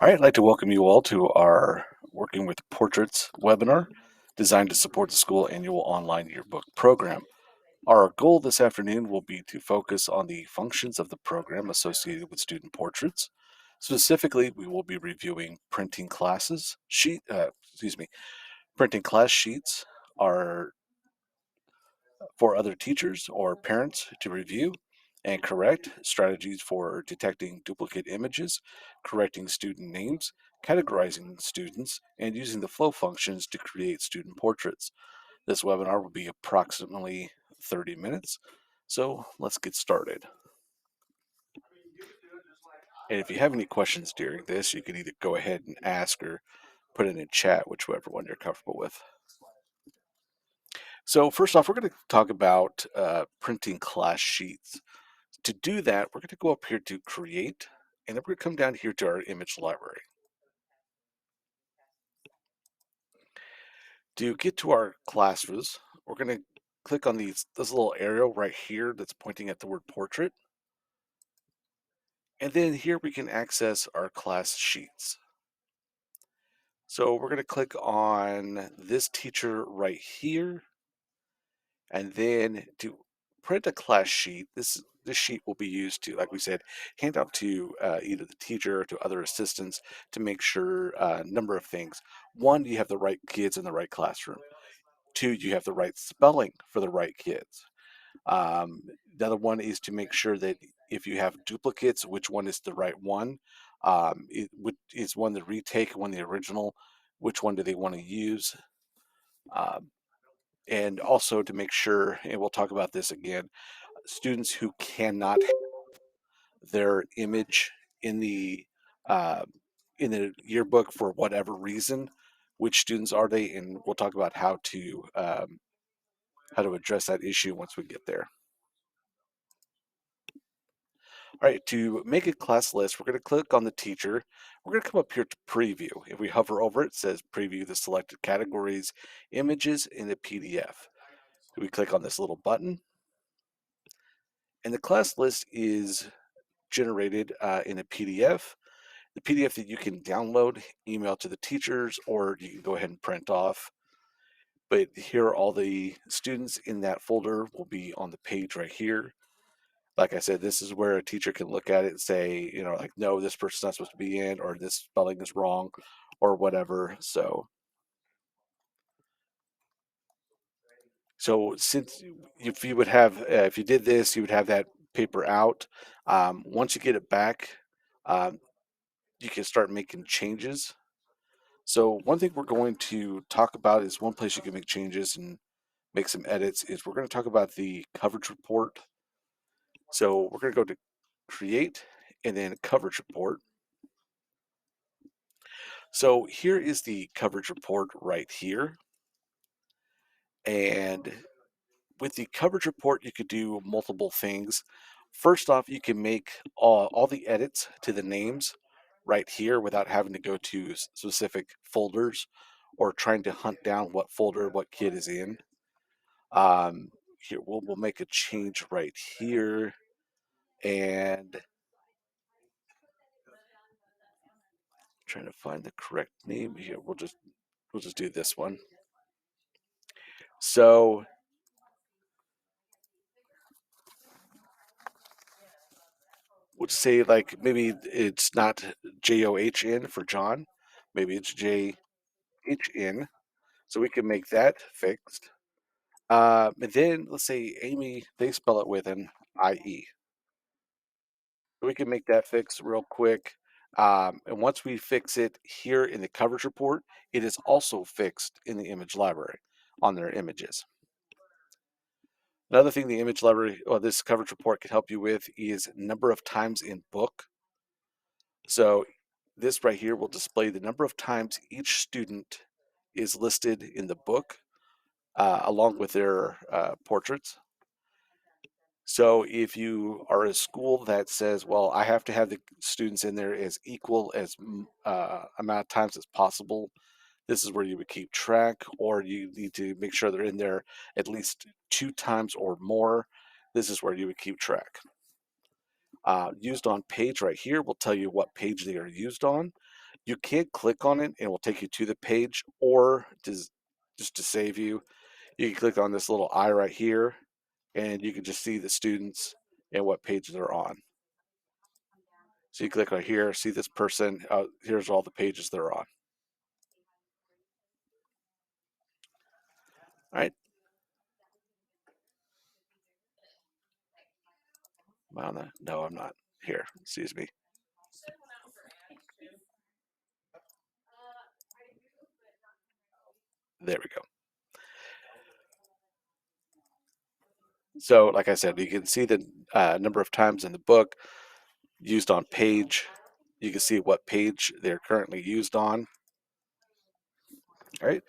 All right, I'd like to welcome you all to our Working with Portraits webinar designed to support the school annual online yearbook program. Our goal this afternoon will be to focus on the functions of the program associated with student portraits. Specifically, we will be reviewing printing class sheets are for other teachers or parents to review and correct, strategies for detecting duplicate images, correcting student names, categorizing students, and using the flow functions to create student portraits. This webinar will be approximately 30 minutes, so let's get started. And if you have any questions during this, you can either go ahead and ask or put it in chat, whichever one you're comfortable with. So first off, we're going to talk about printing class sheets. To do that, we're going to go up here to create, and then we're going to come down here to our image library. To get to our classes, we're going to click on this little arrow right here that's pointing at the word portrait. And then here we can access our class sheets. So we're going to click on this teacher right here. And then to print a class sheet, this sheet will be used to, like we said, hand out to either the teacher or to other assistants to make sure a number of things. One, you have the right kids in the right classroom. Two, you have the right spelling for the right kids. Um, the other one is to make sure that if you have duplicates, which one is the right one? Is one the retake, one the original? Which one do they want to use? Um, and also to make sure, and we'll talk about this again, students who cannot have their image in the uh, in the yearbook for whatever reason, which students are they? And we'll talk about how to address that issue once we get there. All right, to make a class list, we're going to click on the teacher. We're going to come up here to preview. If we hover over it, it says preview the selected categories, images in the PDF. We click on this little button, and the class list is generated in a PDF. The PDF that you can download, email to the teachers, or you can go ahead and print off. But here are all the students in that folder will be on the page right here. Like I said, this is where a teacher can look at it and say, like, no, this person's not supposed to be in, or this spelling is wrong, or whatever. So since if you would have, if you did this, you would have that paper out. Once you get it back, um, you can start making changes. So one thing we're going to talk about is one place you can make changes and make some edits is we're going to talk about the coverage report. So we're going to go to create and then coverage report. So here is the coverage report right here. And with the coverage report, you could do multiple things. First off, you can make all the edits to the names right here without having to go to specific folders or trying to hunt down what folder what kid is in. Here we'll make a change right here, and trying to find the correct name here. We'll just do this one. So we'll just say like maybe it's not JOHN for John, maybe it's JHN. So we can make that fixed. And then let's say Amy, they spell it with an IE. So we can make that fix real quick. And once we fix it here in the coverage report, it is also fixed in the image library on their images. Another thing the image library or this coverage report can help you with is number of times in book. So this right here will display the number of times each student is listed in the book along with their portraits. So if you are a school that says, well, I have to have the students in there as equal as amount of times as possible, this is where you would keep track, or you need to make sure they're in there at least 2 times or more. This is where you would keep track. Used on page right here will tell you what page they are used on. You can click on it and it will take you to the page, or just to save you, you can click on this little eye right here and you can just see the students and what page they're on. So you click right here, see this person, here's all the pages they're on. All right. No, I'm not. Here, excuse me. There we go. So, like I said, you can see the number of times in the book used on page. You can see what page they're currently used on. All right.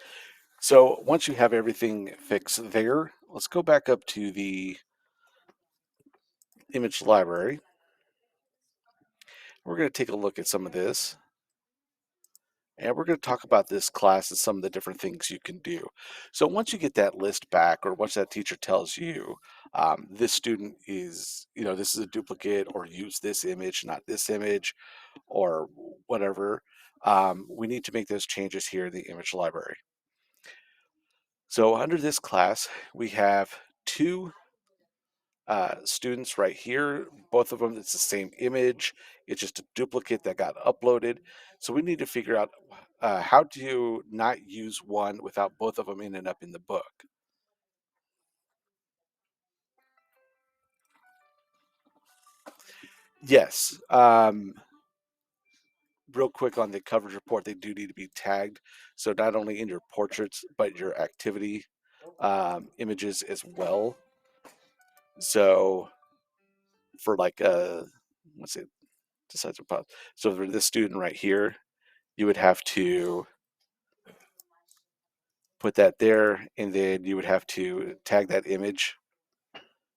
So once you have everything fixed there, let's go back up to the image library. We're going to take a look at some of this. And we're going to talk about this class and some of the different things you can do. So once you get that list back, or once that teacher tells you this student is, this is a duplicate, or use this image, not this image, or whatever, we need to make those changes here in the image library. So under this class, we have two students right here. Both of them, it's the same image. It's just a duplicate that got uploaded. So we need to figure out how do you not use one without both of them ending up in the book. Yes. Real quick on the coverage report, they do need to be tagged. So not only in your portraits, but your activity images as well. So for like, let's see, decides about. So for this student right here, you would have to put that there, and then you would have to tag that image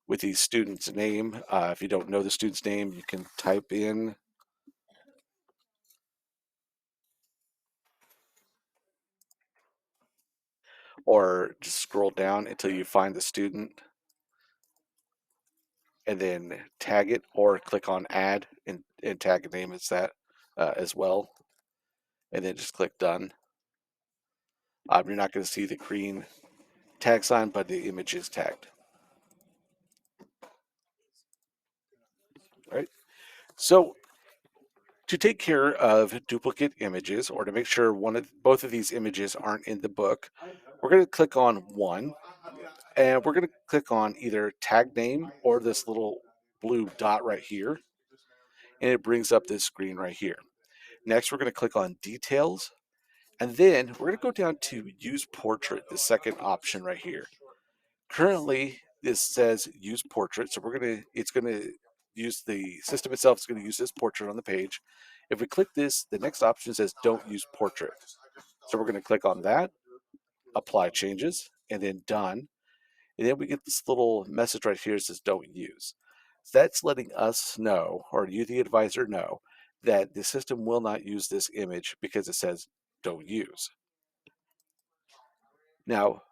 with the student's name. If you don't know the student's name, you can type in or just scroll down until you find the student and then tag it, or click on add and tag a name as that as well. And then just click done. You're not going to see the green tag sign, but the image is tagged. Right. So to take care of duplicate images, or to make sure both of these images aren't in the book, we're going to click on one, and we're going to click on either tag name or this little blue dot right here, and it brings up this screen right here. Next, we're going to click on details, and then we're going to go down to use portrait, the second option right here. Currently, this says use portrait, so it's going to use the system itself is going to use this portrait on the page. If we click this, the next option says don't use portrait. So we're going to click on that, apply changes, and then done. And then we get this little message right here that says don't use. So that's letting us know, or you, the advisor, know that the system will not use this image because it says don't use. Now,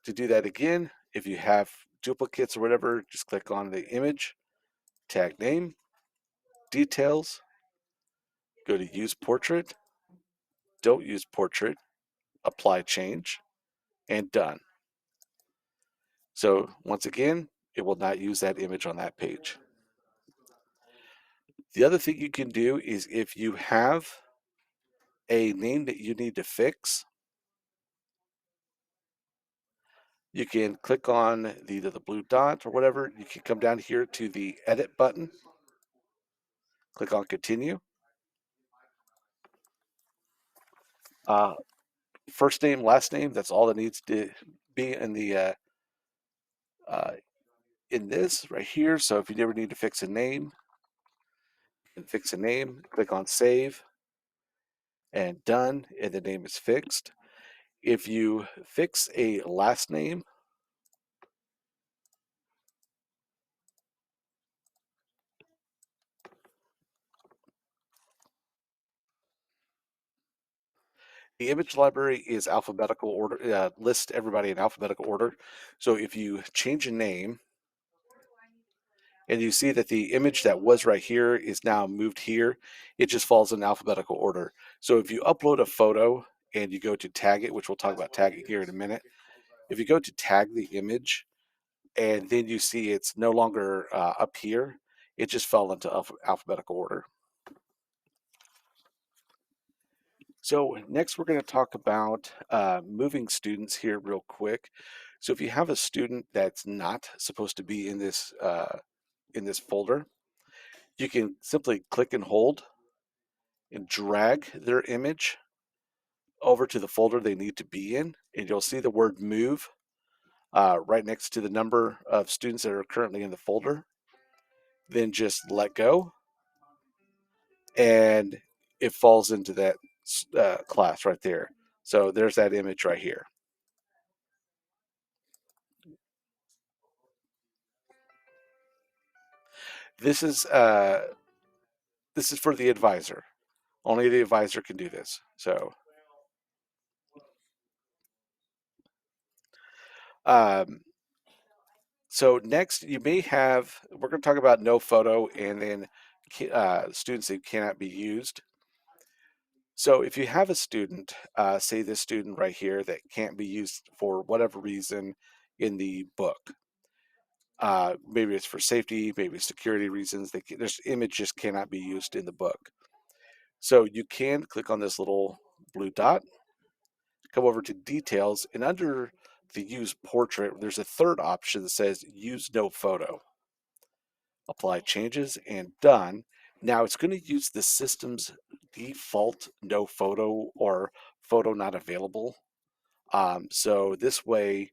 to do that again, if you have duplicates or whatever, just click on the image, tag name, details, go to use portrait, don't use portrait, apply change, and done. So once again, it will not use that image on that page. The other thing you can do is if you have a name that you need to fix, you can click on either the blue dot or whatever. You can come down here to the edit button, click on continue. Uh, First name, last name, that's all that needs to be in the uh, in this right here. So if you never need to fix a name, you can fix a name, click on save and done, and the name is fixed. If you fix a last name, the image library is alphabetical order, list everybody in alphabetical order. So if you change a name and you see that the image that was right here is now moved here. It just falls in alphabetical order. So if you upload a photo and you go to tag it, which we'll talk about tagging here in a minute, if you go to tag the image and then you see it's no longer up here, it just fell into alphabetical order. So next we're going to talk about moving students here real quick. So if you have a student that's not supposed to be in this folder, you can simply click and hold and drag their image over to the folder they need to be in, and you'll see the word move right next to the number of students that are currently in the folder. Then just let go, and it falls into that class right there. So there's that image right here. This is uh, this is for the advisor. Only the advisor can do this. Um, so next, you may have. We're going to talk about no photo, and then students that cannot be used. So if you have a student, say this student right here, that can't be used for whatever reason in the book, maybe it's for safety, maybe security reasons, this image just cannot be used in the book. So you can click on this little blue dot, come over to details, and under the use portrait, there's a third option that says use no photo. Apply changes and done. Now it's going to use the system's default no photo or photo not available. So this way,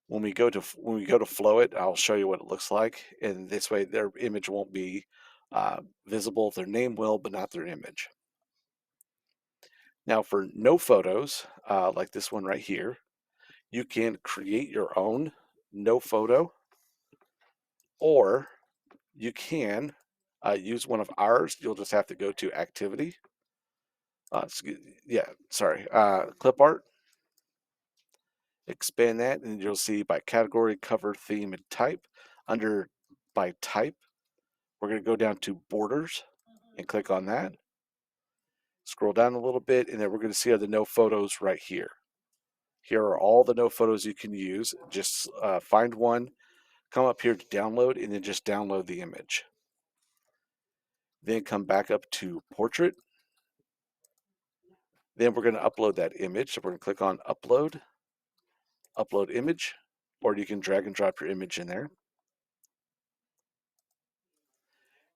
when we go to flow it, I'll show you what it looks like, and this way their image won't be visible. Their name will, but not their image. Now for no photos, like this one right here, you can create your own no photo, or you can use one of ours. You'll just have to go to activity. Yeah, sorry, clip art, expand that, and you'll see by category, cover, theme, and type. Under by type, we're going to go down to borders and click on that. Scroll down a little bit, and then we're going to see the no photos right here. Here are all the no photos you can use. Just find one, come up here to download, and then just download the image. Then come back up to portrait. Then we're going to upload that image. So we're going to click on upload, upload image, or you can drag and drop your image in there.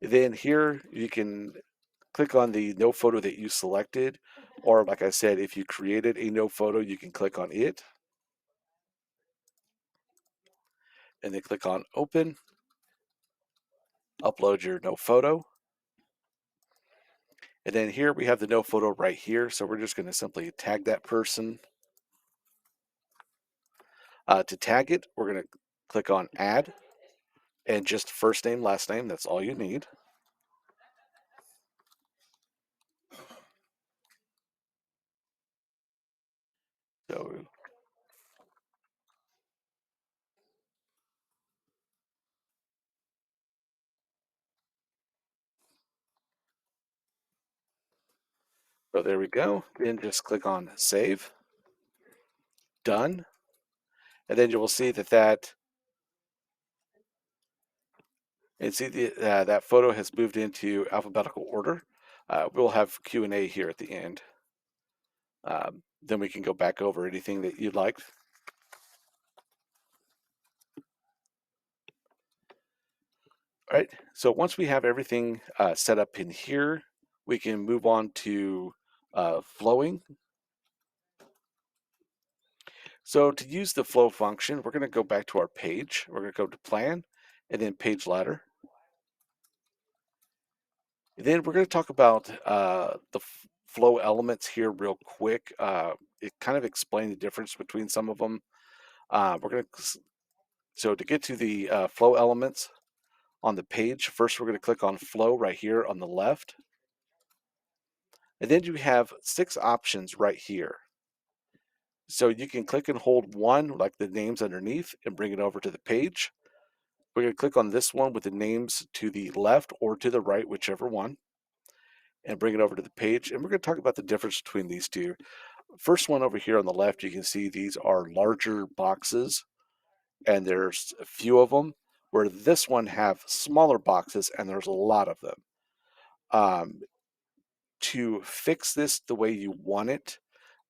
Then here you can click on the no photo that you selected, or like I said, if you created a no photo, you can click on it and then click on open, upload your no photo. And then here we have the no photo right here. So we're just going to simply tag that person. To tag it, we're going to click on add and just first name, last name. That's all you need. So, so there we go. Then just click on save, done. And then you will see that photo has moved into alphabetical order. We'll have Q&A here at the end. Then we can go back over anything that you'd like. All right, so once we have everything set up in here, we can move on to flowing. So to use the flow function, we're going to go back to our page. We're going to go to plan and then page ladder. And then we're going to talk about the flow elements here real quick. It kind of explain the difference between some of them. So to get to the flow elements on the page, first we're going to click on flow right here on the left. And then you have 6 options right here. So you can click and hold one, like the names underneath, and bring it over to the page. We're going to click on this one with the names to the left or to the right, whichever one, and bring it over to the page. And we're going to talk about the difference between these two. First one over here on the left, you can see these are larger boxes, and there's a few of them, where this one have smaller boxes and there's a lot of them. Um, to fix this the way you want it,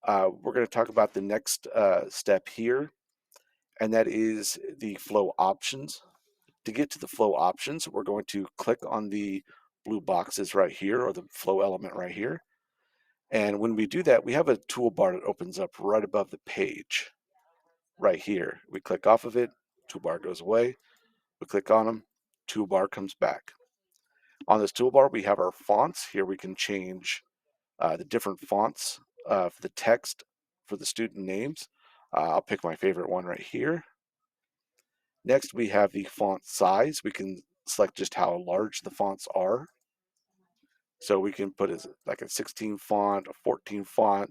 we're going to talk about the next step here, and that is the flow options. To get to the flow options, we're going to click on the blue boxes right here, or the flow element right here. And when we do that, we have a toolbar that opens up right above the page right here. We click off of it, toolbar goes away. We click on them, toolbar comes back. On this toolbar, we have our fonts. Here we can change the different fonts of the text for the student names. I'll pick my favorite one right here. Next, we have the font size. We can select just how large the fonts are. So we can put it like a 16 font, a 14 font.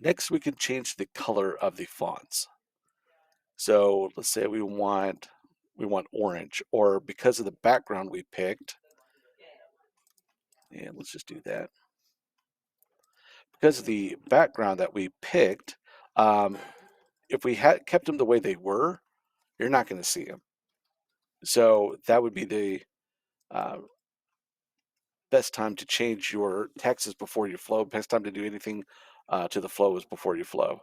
Next, we can change the color of the fonts. So let's say we want orange, or because of the background we picked, and let's just do that. Because of the background that we picked, um, if we had kept them the way they were, you're not going to see them. So that would be the uh, best time to change your texts before you flow. Best time to do anything to the flow is before you flow.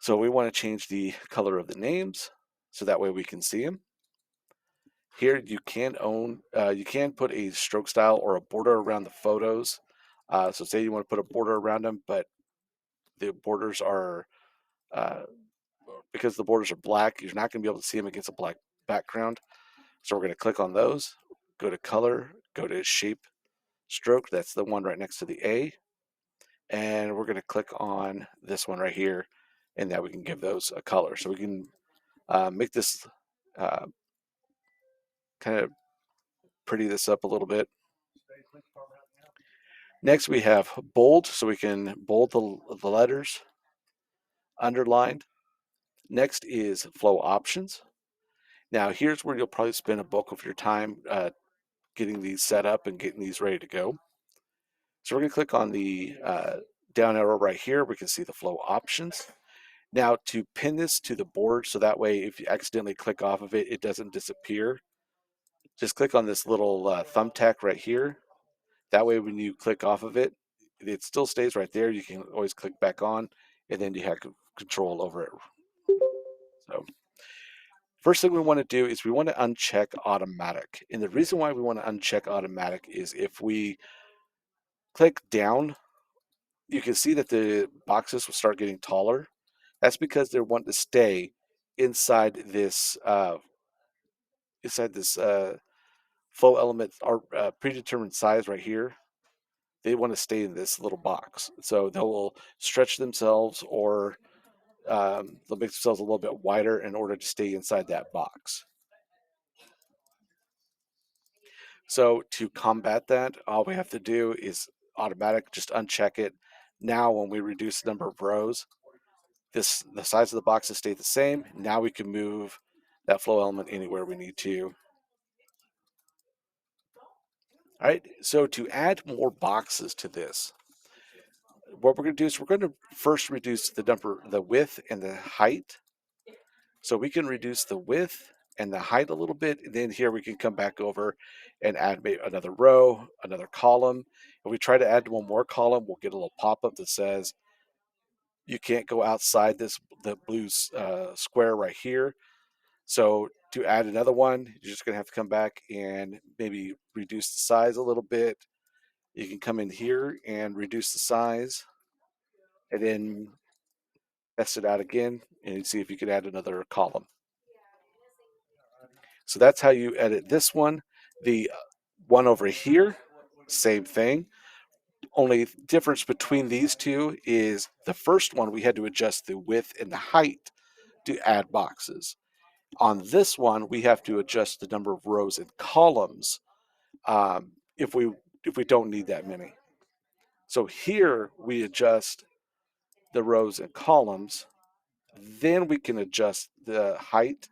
So we want to change the color of the names so that way we can see them. Here you can put a stroke style or a border around the photos. So say you want to put a border around them, but the borders are uh, because the borders are black, you're not going to be able to see them against a black background. So we're going to click on those, go to color, go to shape stroke. That's the one right next to the A. And we're going to click on this one right here, and that we can give those a color. So we can make this uh, kind of pretty this up a little bit. Next, we have bold, so we can bold the letters, underlined. Next is flow options. Now, here's where you'll probably spend a bulk of your time getting these set up and getting these ready to go. So we're going to click on the down arrow right here. We can see the flow options. Now, to pin this to the board, so that way if you accidentally click off of it, it doesn't disappear, just click on this little thumbtack right here. That way when you click off of it, it still stays right there. You can always click back on, and then you have control over it. So first thing we want to do is we want to uncheck automatic. And the reason why we want to uncheck automatic is if we click down, you can see that the boxes will start getting taller. That's because they want to stay inside this flow element, our predetermined size right here. They want to stay in this little box. So they will stretch themselves, or they'll make themselves a little bit wider in order to stay inside that box. So to combat that, all we have to do is automatic, just uncheck it. Now when we reduce the number of rows, the size of the boxes stay the same. Now we can move that flow element anywhere we need to. All right, so to add more boxes to this, what we're going to do is we're going to first reduce the width and the height. So we can reduce the width and the height a little bit. And then here we can come back over and add maybe another row, another column. If we try to add one more column, we'll get a little pop-up that says you can't go outside the blue square right here. So to add another one, you're just going to have to come back and maybe reduce the size a little bit. You can come in here and reduce the size, and then test it out again and see if you could add another column. So that's how you edit this one. The one over here, same thing. Only difference between these two is the first one we had to adjust the width and the height to add boxes. On this one, we have to adjust the number of rows and columns um, if we don't need that many. So here we adjust the rows and columns Then we can adjust the height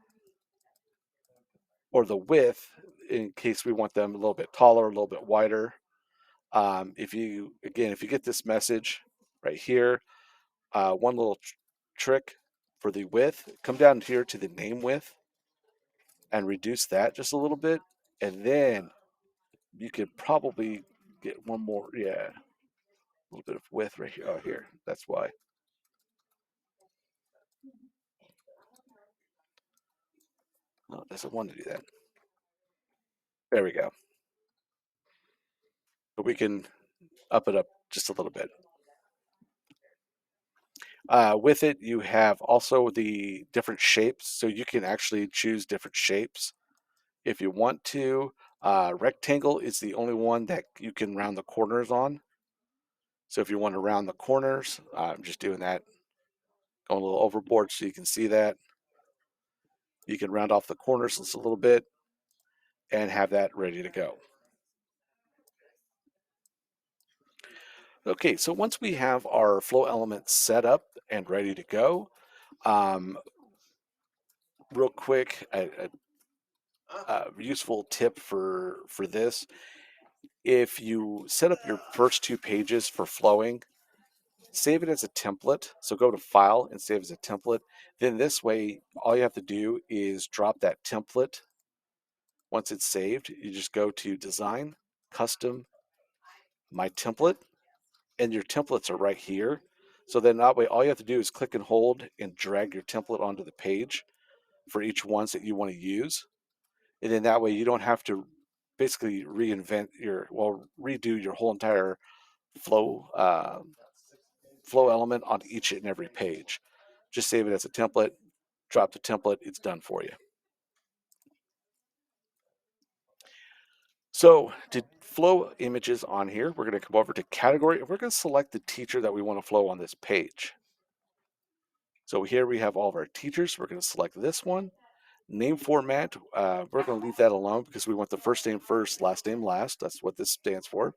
or the width in case we want them a little bit taller, a little bit wider. If you get this message right here, one little trick for the width, come down here to the name width and reduce that just a little bit. And then you could probably get one more, yeah, a little bit of width right here. Oh, here, that's why. No, it doesn't want to do that. There we go. But we can up it up just a little bit. With it, you have also the different shapes, so you can actually choose different shapes if you want to. Rectangle is the only one that you can round the corners on. So if you want to round the corners, I'm just doing that, going a little overboard so you can see that. You can round off the corners just a little bit and have that ready to go. Okay, so once we have our flow element set up and ready to go, um, real quick, a useful tip for this: if you set up your first two pages for flowing, save it as a template. So go to File and save as a template. Then this way, all you have to do is drop that template. Once it's saved, you just go to Design, Custom, My Template, and your templates are right here. So then that way, all you have to do is click and hold and drag your template onto the page for each ones that you want to use. And then that way you don't have to basically redo your whole entire flow flow element on each and every page. Just save it as a template, drop the template, it's done for you. So to flow images on here, we're going to come over to category and we're going to select the teacher that we want to flow on this page. So here we have all of our teachers. We're going to select this one. Name format, we're going to leave that alone because we want the first name first, last name last. That's what this stands for.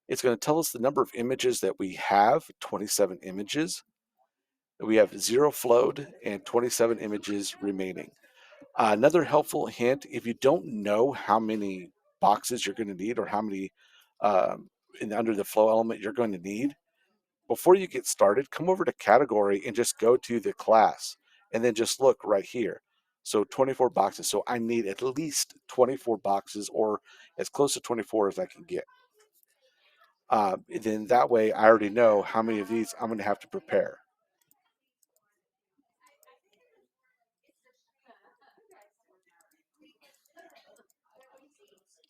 It's going to tell us the number of images that we have, 27 images. We have 0 flowed and 27 images remaining. Another helpful hint, if you don't know how many boxes you're going to need or how many under the flow element you're going to need, before you get started, come over to category and just go to the class and then just look right here. So 24 boxes. So I need at least 24 boxes or as close to 24 as I can get. Then that way I already know how many of these I'm going to have to prepare.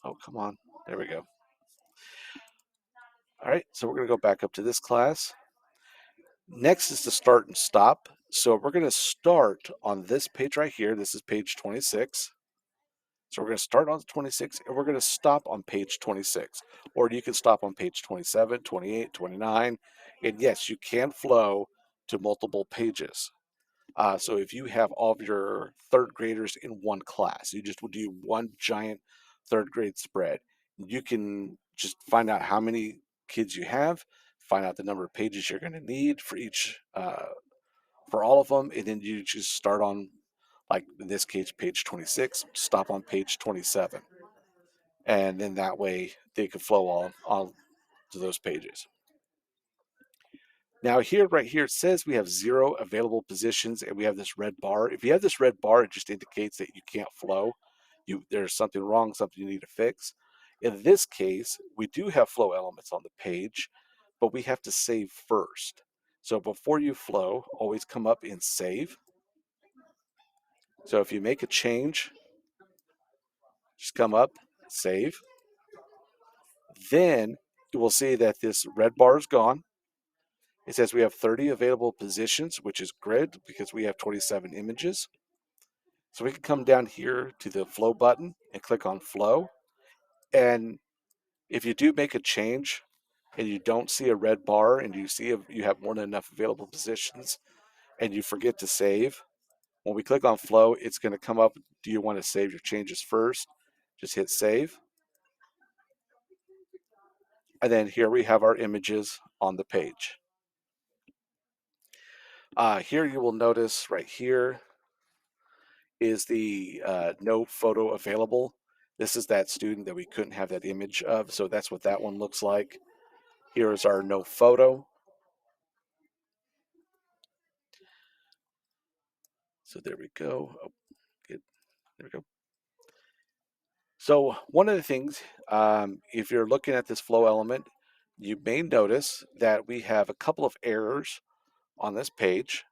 Oh, come on. There we go. All right, so we're going to go back up to this class. Next is the start and stop. So we're going to start on this page right here. This is page 26. So we're going to start on 26 and we're going to stop on page 26. Or you can stop on page 27, 28, 29. And yes, you can flow to multiple pages. So if you have all of your third graders in one class, you just will do one giant third grade spread. You can just find out how many kids you have, find out the number of pages you're going to need for each, for all of them, and then you just start on, like in this case, page 26, stop on page 27, and then that way they can flow all to those pages. Now here, right here, it says we have 0 available positions and we have this red bar. If you have this red bar, it just indicates that you can't flow. There's something wrong, something you need to fix. In this case, we do have flow elements on the page, but we have to save first. So before you flow, always come up and save. So if you make a change, just come up, save. Then you will see that this red bar is gone. It says we have 30 available positions, which is great because we have 27 images. So we can come down here to the flow button and click on flow. And if you do make a change and you don't see a red bar and you have more than enough available positions and you forget to save, when we click on flow, it's going to come up, do you want to save your changes first? Just hit save. And then here we have our images on the page. Here you will notice right here is the no photo available. This is that student that we couldn't have that image of, so that's what that one looks like. Here is our no photo. So there we go. Oh, good. There we go. So one of the things, if you're looking at this flow element, you may notice that we have a couple of errors on this page.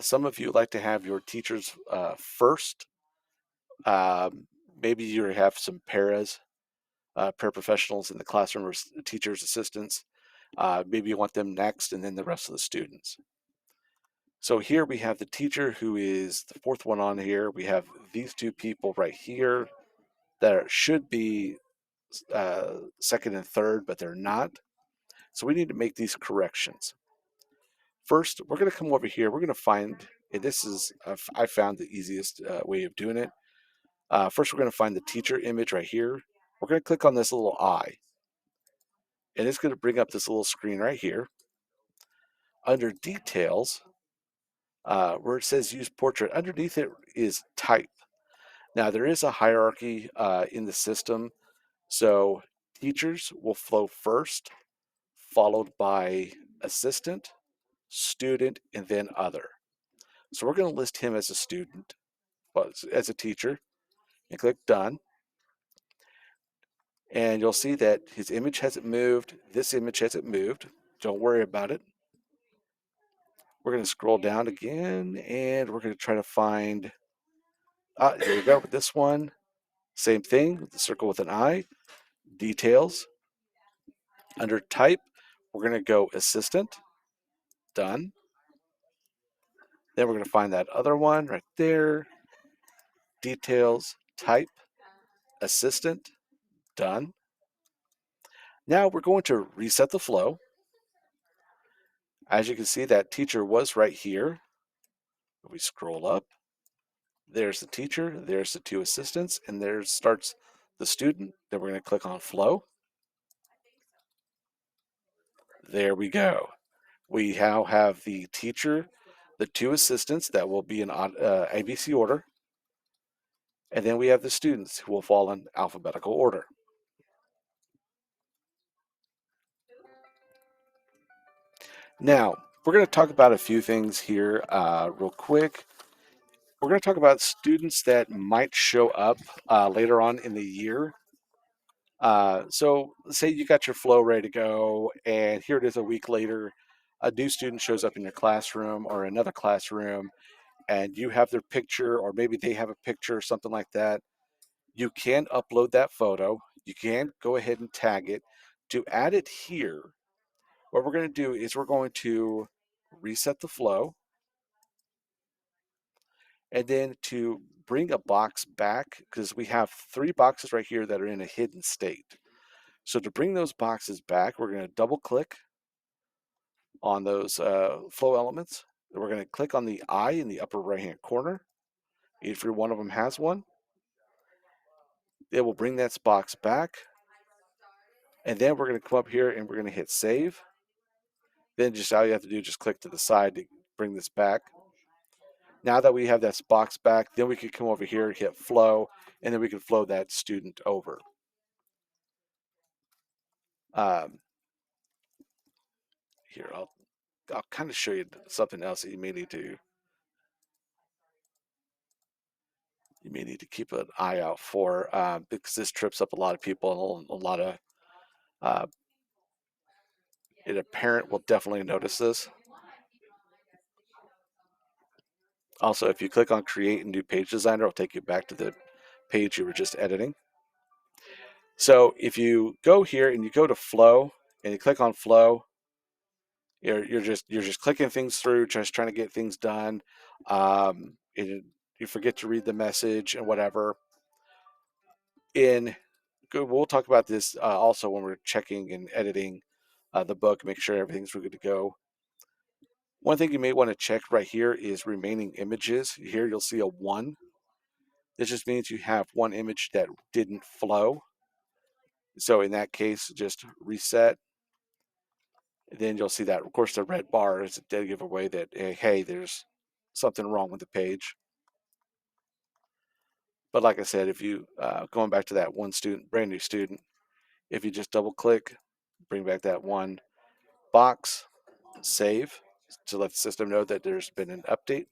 Some of you like to have your teachers first. Um, Maybe you have some paraprofessionals in the classroom or teachers' assistants. Maybe you want them next and then the rest of the students. So here we have the teacher who is the fourth one on here. We have these two people right here that should be second and third, but they're not. So we need to make these corrections. First, we're going to come over here. We're going to find, and this is, I found the easiest way of doing it. First, we're going to find the teacher image right here. We're going to click on this little eye, and it's going to bring up this little screen right here. Under details, where it says use portrait, underneath it is type. Now, there is a hierarchy in the system. So teachers will flow first, followed by assistant, student, and then other. So we're going to list him as a student, well, as a teacher, and click done. And you'll see that his image hasn't moved. This image hasn't moved. Don't worry about it. We're going to scroll down again and we're going to try to find, here we go with this one. Same thing, the circle with an eye, details. Under type, we're going to go assistant, done. Then we're going to find that other one right there, details, type, assistant, done. Now we're going to reset the flow. As you can see, that teacher was right here. If we scroll up, there's the teacher, there's the two assistants, and there starts the student. Then we're going to click on flow. There we go. We now have the teacher, the two assistants that will be in ABC order, and then we have the students who will fall in alphabetical order. Now, we're going to talk about a few things here real quick. We're going to talk about students that might show up later on in the year. So, say you got your flow ready to go, and here it is a week later. A new student shows up in your classroom or another classroom, and you have their picture, or maybe they have a picture or something like that. You can upload that photo. You can go ahead and tag it. To add it here, what we're going to do is we're going to reset the flow. And then to bring a box back, because we have three boxes right here that are in a hidden state. So to bring those boxes back, we're going to double click on those flow elements. We're going to click on the eye in the upper right hand corner. If one of them has one, it will bring that box back. And then we're going to come up here and we're going to hit save. Then just all you have to do is just click to the side to bring this back. Now that we have that box back, then we can come over here, hit flow, and then we can flow that student over. Um, Here, I'll kind of show you something else that you may need to keep an eye out for because this trips up a lot of people and a lot of uh, a parent will definitely notice this. Also, if you click on create and new page designer, it'll take you back to the page you were just editing. So if you go here and you go to flow and you click on flow, you're just clicking things through, just trying to get things done. You forget to read the message and whatever. We'll talk about this also when we're checking and editing the book, make sure everything's good to go. One thing you may want to check right here is remaining images. Here you'll see a 1. This just means you have one image that didn't flow. So in that case, just reset. then you'll see that, of course, the red bar is a dead giveaway that, hey, there's something wrong with the page. But like I said, if you, going back to that one student, brand new student, if you just double click, bring back that one box, save to let the system know that there's been an update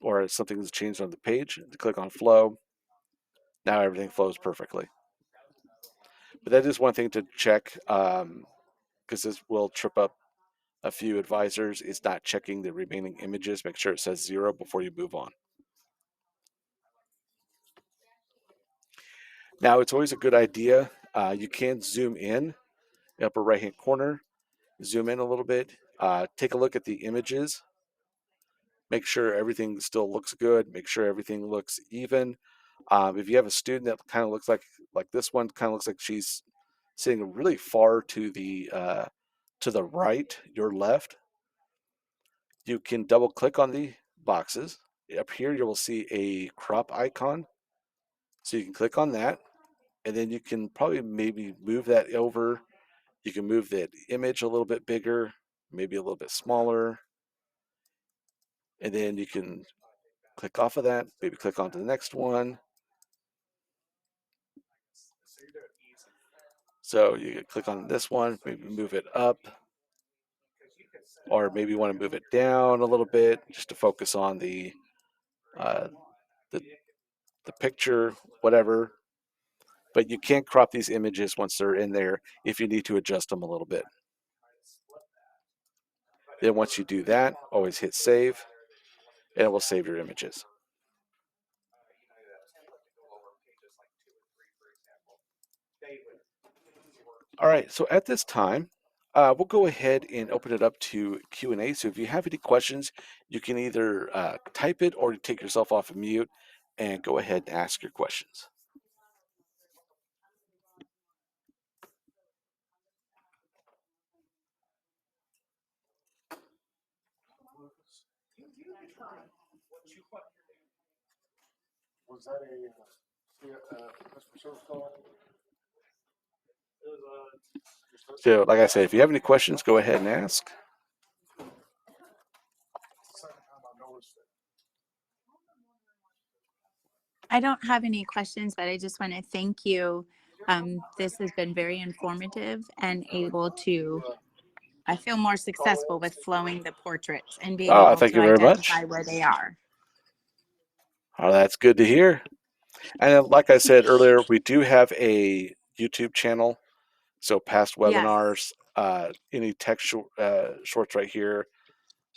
or something's changed on the page, click on flow. Now everything flows perfectly. But that is one thing to check, because this will trip up a few advisors, is not checking the remaining images. Make sure it says 0 before you move on. Now, it's always a good idea. You can zoom in, the upper right hand corner, zoom in a little bit, take a look at the images, make sure everything still looks good, make sure everything looks even. If you have a student that kind of looks like this one, kind of looks like she's sitting really far to the right, your left, you can double click on the boxes. Up here, you will see a crop icon. So you can click on that, and then you can probably maybe move that over. You can move that image a little bit bigger, maybe a little bit smaller, and then you can click off of that, maybe click on to the next one. So you can click on this one, maybe move it up, or maybe you want to move it down a little bit just to focus on uh, the the picture, whatever. But you can't crop these images once they're in there if you need to adjust them a little bit. Then once you do that, always hit save, and it will save your images. All right, so at this time, we'll go ahead and open it up to Q&A. So if you have any questions, you can either type it or take yourself off of mute and go ahead and ask your questions. Was that a customer service call? So, like I said, if you have any questions, go ahead and ask. I don't have any questions, but I just want to thank you. This has been very informative and able to, I feel more successful with flowing the portraits and being Oh, able thank to you very much. identify where they are. Oh, that's good to hear. And like I said earlier, we do have a YouTube channel. So past Yes, webinars, any shorts right here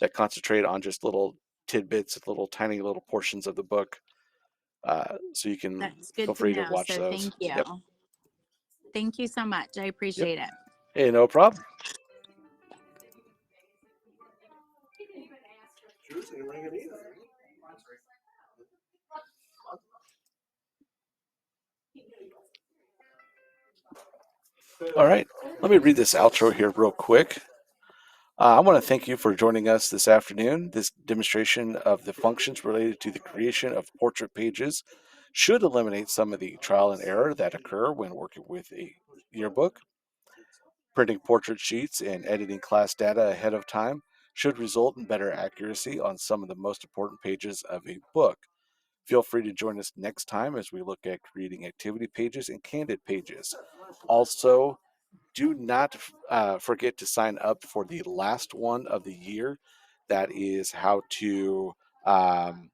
that concentrate on just little tidbits, little tiny little portions of the book. So you can that's feel good to free to know. watch So those. thank you. Yep. Thank you so much. I Yep. appreciate it. Hey, no problem. All right. Let me read this outro here real quick. I want to thank you for joining us this afternoon. This demonstration of the functions related to the creation of portrait pages should eliminate some of the trial and error that occur when working with a yearbook. Printing portrait sheets and editing class data ahead of time should result in better accuracy on some of the most important pages of a book. Feel free to join us next time as we look at creating activity pages and candid pages. Also, do not forget to sign up for the last one of the year. That is um,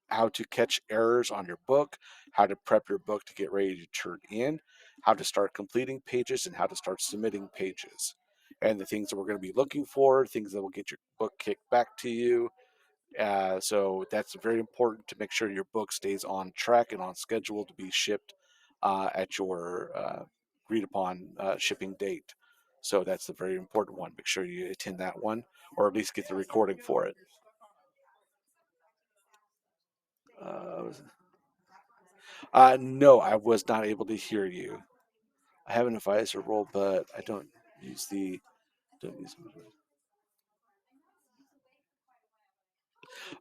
how to catch errors on your book, how to prep your book to get ready to turn in, how to start completing pages, and how to start submitting pages. And the things that we're going to be looking for, things that will get your book kicked back to you. So that's very important to make sure your book stays on track and on schedule to be shipped at your agreed upon shipping date. So that's a very important one. Make sure you attend that one or at least get the recording for it. Uh, no, I was not able to hear you. I have an advisor role, but I use the don't use.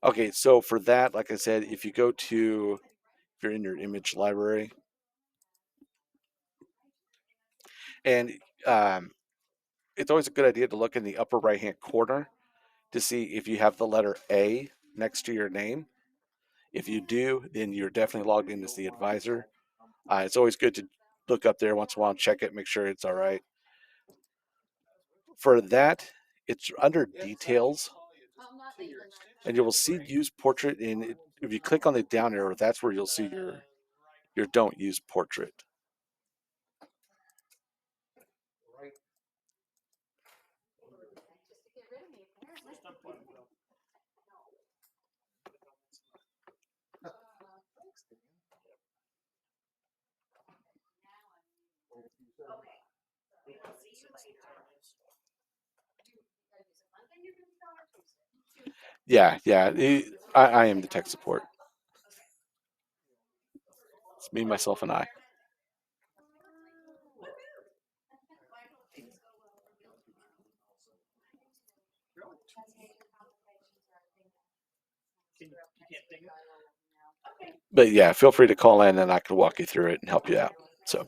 Okay, so for that, like I said, if you go to if you're in your image library and um, it's always a good idea to look in the upper right-hand corner to see if you have the letter A next to your name. If you do, then you're definitely logged in as the advisor. It's always good to look up there once in a while and check it, make sure it's all right. For that, it's under details, and you will see use portrait. And if you click on the down arrow, that's where you'll see your don't use portrait. Yeah, yeah. I am the tech support. It's me, myself, and I. But yeah, feel free to call in and I can walk you through it and help you out. So.